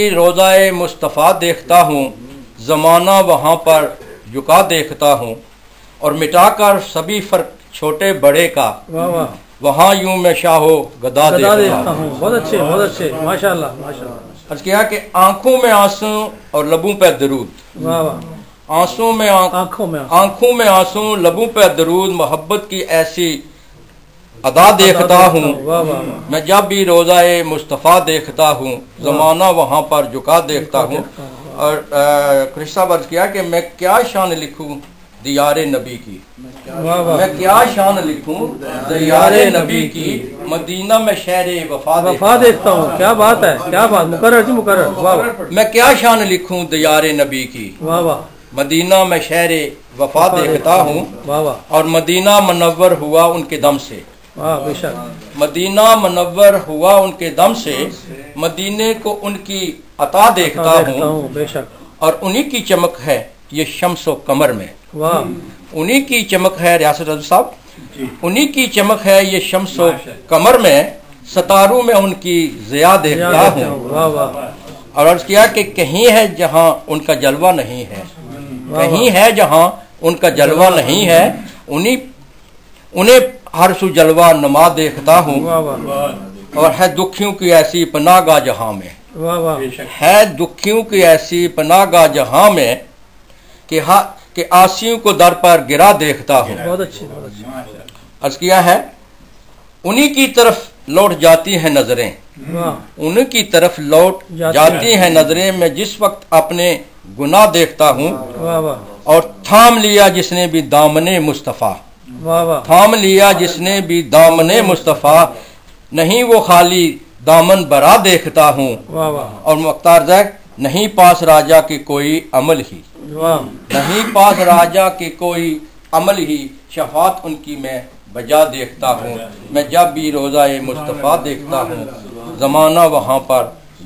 भी रोज़ाए मुस्तफ़ा देखता हूँ, ज़माना वहाँ पर झुका देखता हूँ, और मिटाकर सभी फ़र्क छोटे बड़े का, वाह वाह, वहाँ यूं मैं शाहो गदा देखता हूँ। बहुत अच्छे माशाल्लाह माशाल्लाह। अर्ज़ किया कि आंखों में आंसू और लबों पे दरूद, वाह वाह, आंखों में आंसू लबों पे दरूद, मोहब्बत की ऐसी अदा देखता हूँ। मैं जब भी रोज़ाए मुस्तफ़ा देखता हूँ, ज़माना वहाँ पर झुका देखता हूँ। और कृष्णा अर्ज़ किया कि मैं क्या शान लिखूँ दियारे नबी की, मैं क्या शान लिखूं दियारे नबी की, मदीना में शहरे वफा देखता हूँ। क्या बात है, क्या बात, मुकर्रर जी मुकर्रर। वाह, मैं क्या शान लिखूं दियारे नबी की, वाह वाह, मदीना में शहरे वफा देखता हूँ। वाह वाह, और मदीना मुनव्वर हुआ उनके दम से, वाह बेशक, मदीना मुनव्वर हुआ उनके दम से, मदीने को उनकी अता देखता हूँ। बेशक, और उन्हीं की चमक है ये शम्सो कमर में, वाह, उन्हीं की चमक है रियासत साहब, उन्हीं की चमक है ये शम्सो कमर में, सितारों में उनकी ज़िया देखता हूँ। वाह वाह। और अर्ज़ किया कि कहीं है जहाँ उनका जलवा नहीं है, कहीं है जहाँ उनका जलवा नहीं है, उन्हें हर सू जलवा नुमा देखता हूँ। और है दुखियों की ऐसी पनाहगाह जहाँ में, है दुखियों की ऐसी पनाहगाह जहाँ में, कि आसियों को दर पर गिरा देखता हूँ। बहुत अच्छी। अर्ज़ किया है उन्हीं की तरफ लौट जाती हैं नजरें, उन्हीं की तरफ लौट जाती हैं नजरें, मैं जिस वक्त अपने गुनाह देखता हूँ। और थाम लिया जिसने भी दामने मुस्तफ़ा, थाम लिया जिसने भी दामने मुस्तफ़ा, नहीं वो खाली दामन बरा देखता हूँ। और मुख्तार ज़ैक, नहीं पास राजा की कोई अमल ही, नहीं पास राजा के कोई अमल ही, शफात उनकी मैं बजा देखता हूँ। मैं जब भी रोज़ाए मुस्तफ़ा देखता हूँ, ज़माना वहाँ पर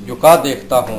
झुका देखता हूँ।